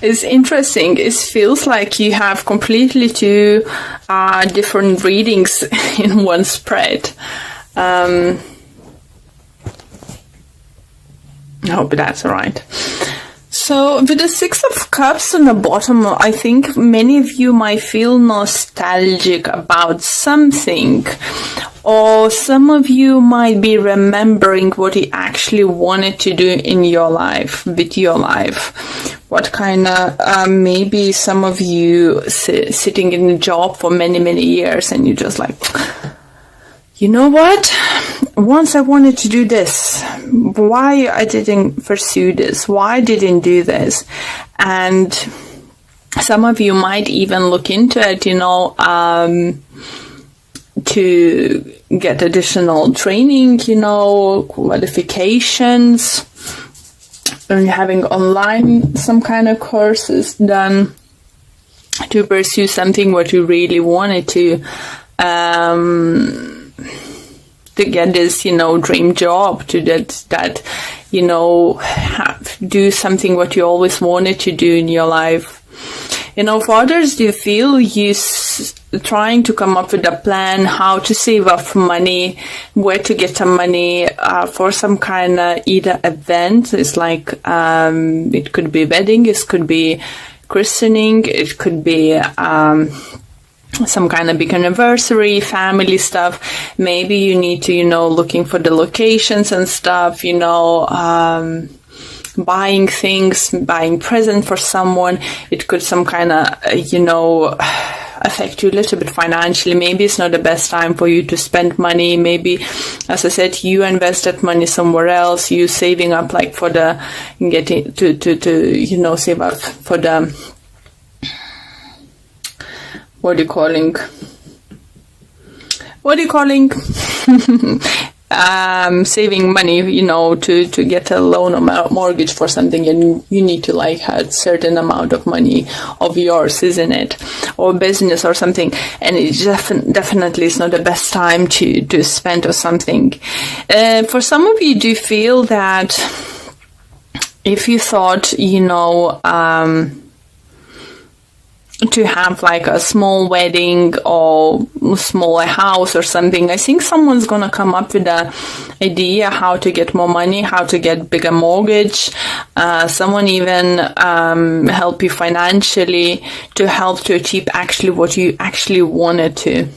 It's interesting. It feels like you have completely two different readings in one spread. I hope that's right. So with the Six of Cups on the bottom, I think many of you might feel nostalgic about something, or some of you might be remembering what you actually wanted to do in your life, with your life. What kind of, maybe some of you sitting in a job for many, many years, and you're just like, you know what? Once I wanted to do this. Why I didn't pursue this? Why I didn't do this? And some of you might even look into it, to get additional training, qualifications, and having online some kind of courses done to pursue something what you really wanted to get this, dream job, to do something what you always wanted to do in your life. For others, do you feel you trying to come up with a plan how to save up money, where to get the money for some kind of either event? It's like it could be wedding, it could be christening, it could be some kind of big anniversary, family stuff. Maybe you need to, looking for the locations and stuff, buying things, buying present for someone. It could some kind of, affect you a little bit financially. Maybe it's not the best time for you to spend money. Maybe, as I said, you invested money somewhere else. You saving up like for the getting to save up for the, what are you calling? Saving money, to get a loan or mortgage for something, and you need to have a certain amount of money of yours, isn't it? Or business or something. And it definitely is not the best time to spend or something. For some of you, do you feel that if you thought, to have like a small wedding or smaller house or something, I think someone's gonna come up with an idea how to get more money, how to get bigger mortgage. Someone even help you financially to help to achieve actually what you actually wanted to.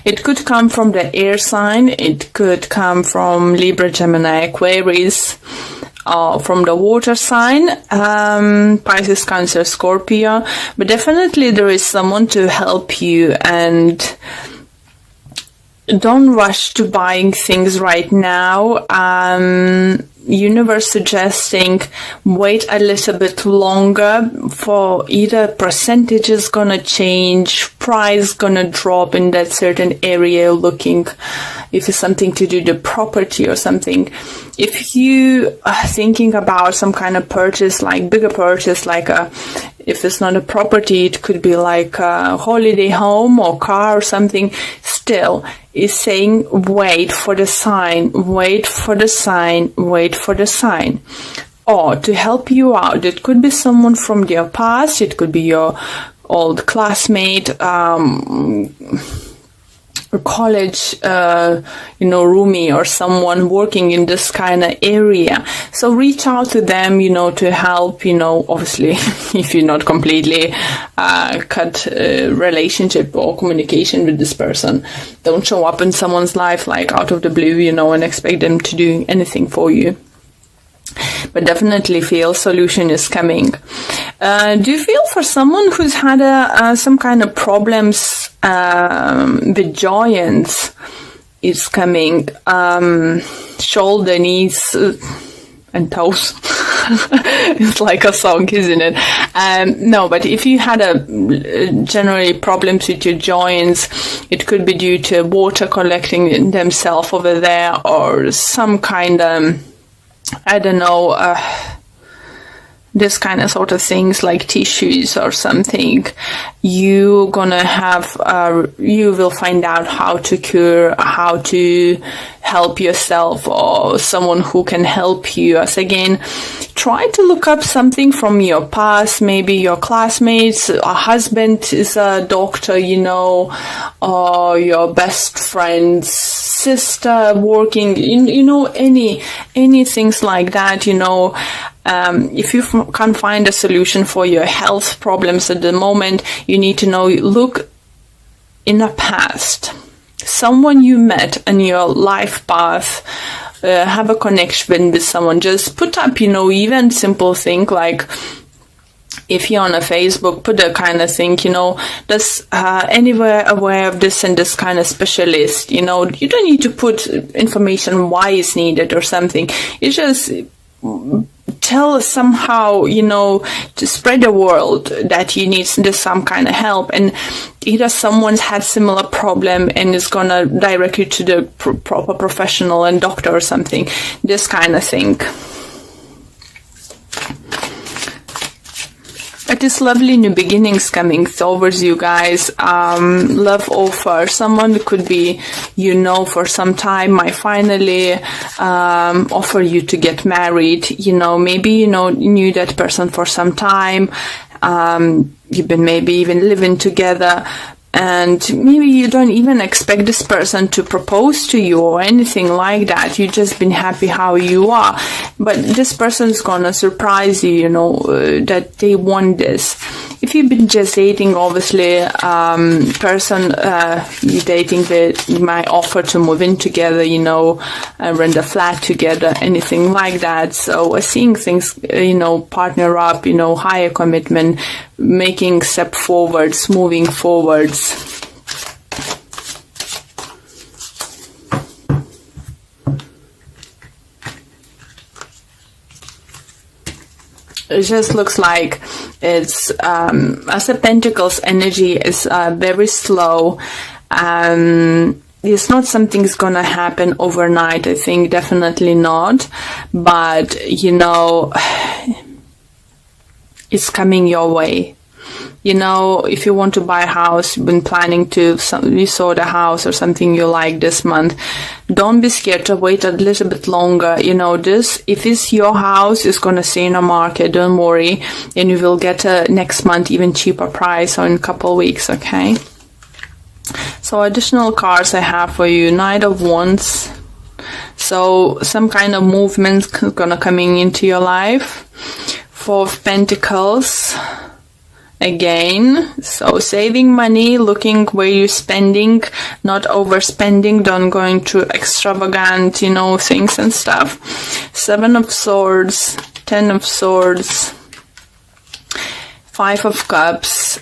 It could come from the air sign, it could come from Libra, Gemini, Aquarius, from the water sign, Pisces, Cancer, Scorpio, but definitely there is someone to help you, and don't rush to buying things right now. Universe suggesting wait a little bit longer, for either percentage is gonna change, price gonna drop in that certain area, looking if it's something to do the property or something. If you are thinking about some kind of purchase, like bigger purchase, like if it's not a property, it could be like a holiday home or car or something, still is saying wait for the sign, wait for the sign, wait for the sign. Or to help you out, it could be someone from your past, it could be your old classmate, college, roomie, or someone working in this kind of area. So reach out to them, to help, obviously, if you're not completely cut relationship or communication with this person. Don't show up in someone's life like out of the blue, and expect them to do anything for you. But definitely feel solution is coming. Do you feel for someone who's had some kind of problems with joints is coming, shoulder, knees, and toes? It's like a song, isn't it? No, but if you had generally problems with your joints, it could be due to water collecting themselves over there, or some kind of, I don't know, this kind of sort of things like tissues or something. You will find out how to cure, how to help yourself, or someone who can help you. As again, try to look up something from your past, maybe your classmates, a husband is a doctor, you know, or your best friend's sister working, you know, any things like that, you know. If you can't find a solution for your health problems at the moment, you need to know, look in the past. Someone you met in your life path, have a connection with someone. Just put up, you know, even simple thing like, if you're on a Facebook, put a kind of thing, you know, does anywhere aware of this and this kind of specialist, you know. You don't need to put information why it's needed or something. It's just tell us somehow, you know, to spread the word that you need some kind of help, and either someone's had similar problem and is gonna direct you to the proper professional and doctor or something, this kind of thing. But it's lovely new beginnings coming towards you guys. Love offer. Someone could be, you know, for some time might finally offer you to get married. You know, maybe, you know, knew that person for some time. You've been maybe even living together. And maybe you don't even expect this person to propose to you or anything like that. You've just been happy how you are. But this person's gonna surprise you, you know, that they want this. If you've been just dating, obviously, person you're dating with, you might offer to move in together, you know, rent a flat together, anything like that. So seeing things, you know, partner up, you know, higher commitment, making step forwards, moving forwards. It just looks like it's as a Pentacles energy is very slow. It's not something's gonna happen overnight. I think definitely not. But you know, it's coming your way. You know, if you want to buy a house, you've been planning to, you saw the house or something you like this month, don't be scared to wait a little bit longer. You know, this, if it's your house, it's going to stay in the market, don't worry, and you will get a next month even cheaper price or in a couple of weeks, okay? So additional cards I have for you, Knight of Wands. So some kind of movement is going to coming into your life. Four of Pentacles. Again, so saving money, looking where you're spending, not overspending, don't go into extravagant, you know, things and stuff. Seven of Swords, Ten of Swords, Five of Cups,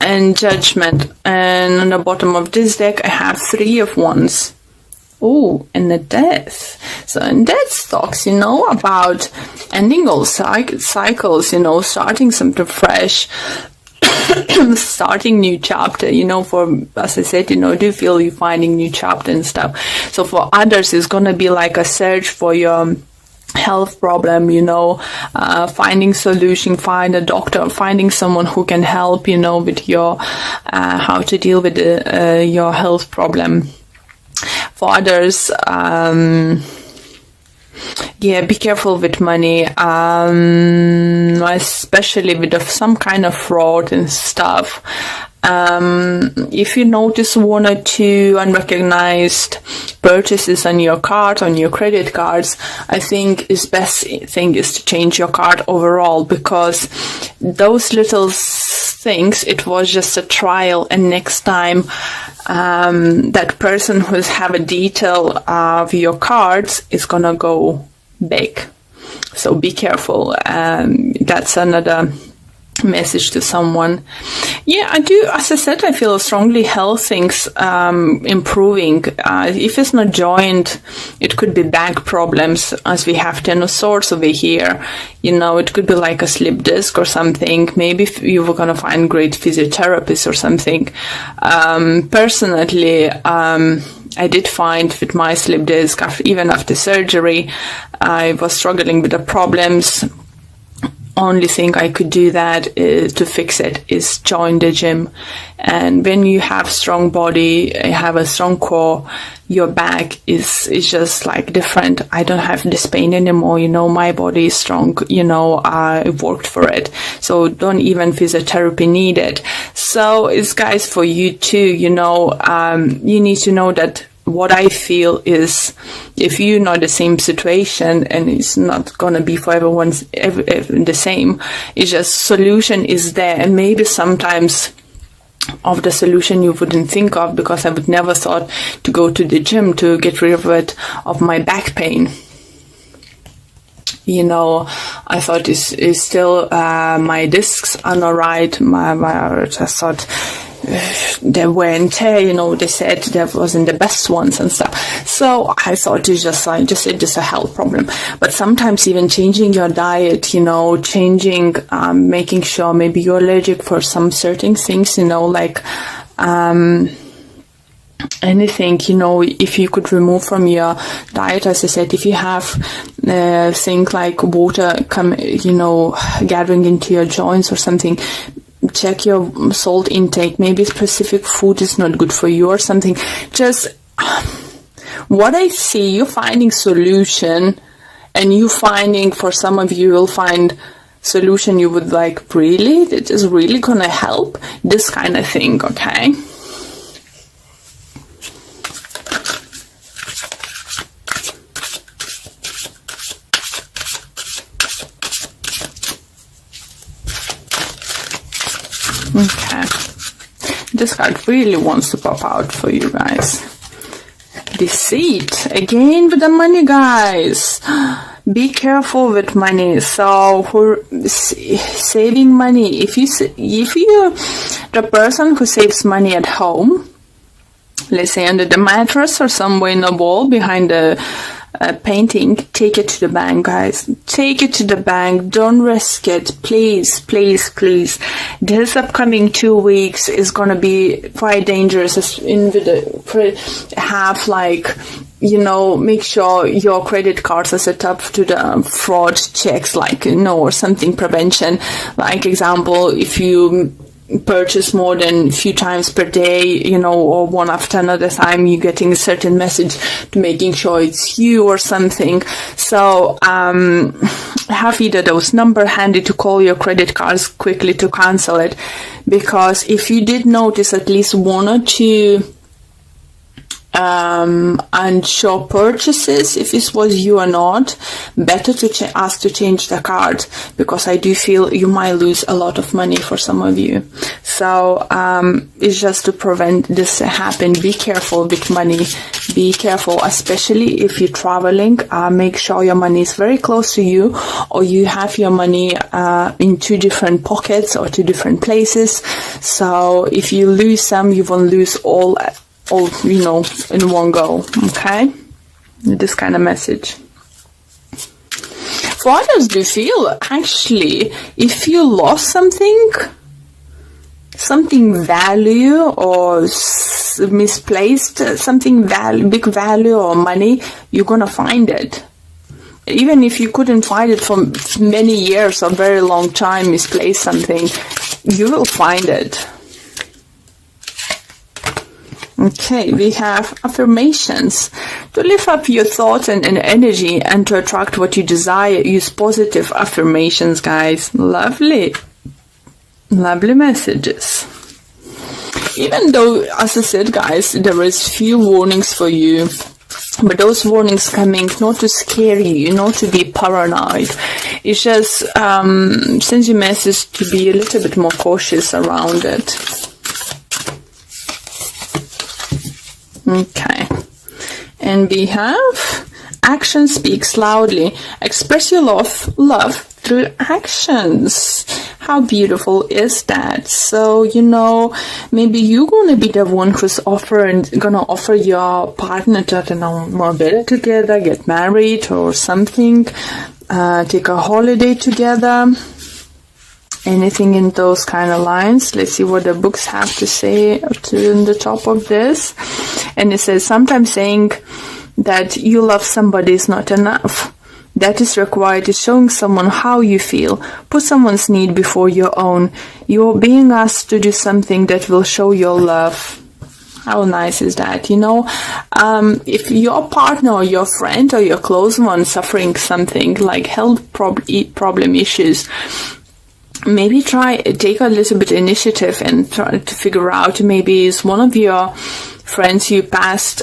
and Judgment. And on the bottom of this deck, I have Three of Wands. Oh, and the Death. So in Death talks, you know, about ending all cycles, you know, starting something fresh, starting new chapter, you know, for, as I said, you know, do you feel you're finding new chapter and stuff. So for others, it's going to be like a search for your health problem, you know, finding solution, find a doctor, finding someone who can help, you know, with your, how to deal with your health problem. For others, yeah, be careful with money, especially with some kind of fraud and stuff. If you notice one or two unrecognized purchases on your card, on your credit cards, I think the best thing is to change your card overall, because those little things, it was just a trial, and next time that person who's have a detail of your cards is gonna go big. So be careful. That's another message to someone. Yeah, I do, as I said, I feel strongly health things improving. If it's not joined, it could be back problems, as we have Ten of Swords over here. You know, it could be like a slip disc or something. Maybe you were going to find great physiotherapist or something. Personally, I did find with my slip disc, even after surgery, I was struggling with the problems. only thing I could do that is, to fix it, is join the gym. And when you have strong body, you have a strong core, your back is just like different. I don't have this pain anymore, you know, my body is strong, you know, I worked for it. So don't even physiotherapy needed. So it's, guys, for you too, you know, you need to know that what I feel is, if you're not the same situation, and it's not gonna be for everyone the same, it's just solution is there, and maybe sometimes of the solution you wouldn't think of, because I would never thought to go to the gym to get rid of my back pain. You know, I thought it's still my discs are not right. I just thought the wear and tear, you know, they said that wasn't the best ones and stuff. So I thought it's just a health problem. But sometimes even changing your diet, you know, changing, making sure maybe you're allergic for some certain things, you know, like anything, you know, if you could remove from your diet, as I said, if you have things like water gathering into your joints or something, check your salt intake. Maybe specific food is not good for you or something. Just what I see, you finding solution, and you finding, for some of you will find solution you would like, really, it is really gonna help, this kind of thing, okay? Okay, this card really wants to pop out for you guys. Deceit, again with the money, guys. Be careful with money. So for saving money, if you're the person who saves money at home, let's say under the mattress or somewhere in the wall behind the painting, take it to the bank, guys. Take it to the bank. Don't risk it, please, please, please. This upcoming 2 weeks is gonna be quite dangerous. Have like, you know, make sure your credit cards are set up to the fraud checks, like, you know, or something prevention. Like example, if you purchase more than a few times per day, you know, or one after another time, you're getting a certain message to making sure it's you or something. So have either those number handy to call your credit cards quickly to cancel it, because if you did notice at least one or two unsure purchases, if this was you or not, better to ask to change the card, because I do feel you might lose a lot of money for some of you. So it's just to prevent this happen. Be careful with money. Be careful, especially if you're traveling. Make sure your money is very close to you, or you have your money in 2 different pockets or 2 different places. So if you lose some, you won't lose all, you know, in one go, okay? This kind of message. For others, do you feel, actually, if you lost something value, or misplaced something big value or money, you're gonna find it. Even if you couldn't find it for many years or very long time, misplaced something, you will find it. Okay, we have affirmations. To lift up your thoughts and energy and to attract what you desire, use positive affirmations, guys. Lovely. Lovely messages. Even though, as I said, guys, there is few warnings for you, but those warnings coming not to scare you, not to be paranoid. It's just sends you a message to be a little bit more cautious around it. Okay, and we have action speaks loudly. Express your love through actions. How beautiful is that? So, you know, maybe you're gonna be the one who's gonna offer your partner to, you know, move together, get married or something, take a holiday together. Anything in those kind of lines. Let's see what the books have to say to the top of this. And it says, sometimes saying that you love somebody is not enough. that is required is showing someone how you feel. Put someone's need before your own. You're being asked to do something that will show your love. How nice is that? If your partner or your friend or your close one suffering something like health problem issues, maybe take a little bit initiative and try to figure out, maybe is one of your friends you passed,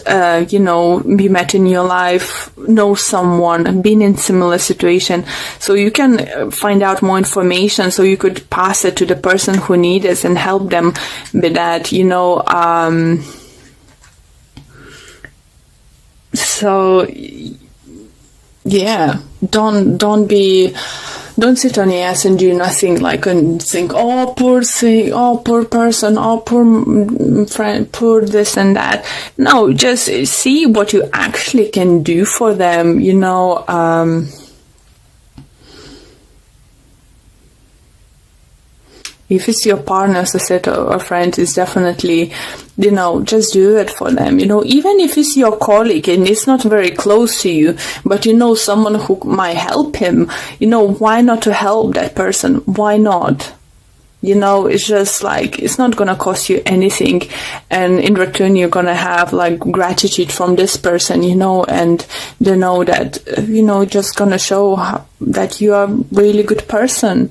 you met in your life, know someone, been in similar situation, so you can find out more information, so you could pass it to the person who needs it and help them with that, So, yeah, don't sit on your ass and do nothing, and think, oh, poor thing, oh, poor person, oh, poor friend, poor this and that. No, just see what you actually can do for them, If it's your partner, associate, or friend, is definitely, just do it for them. Even if it's your colleague and it's not very close to you, but someone who might help him, why not to help that person? Why not? It's just it's not gonna cost you anything, and in return you're gonna have gratitude from this person, and they know that, just gonna show that you are a really good person.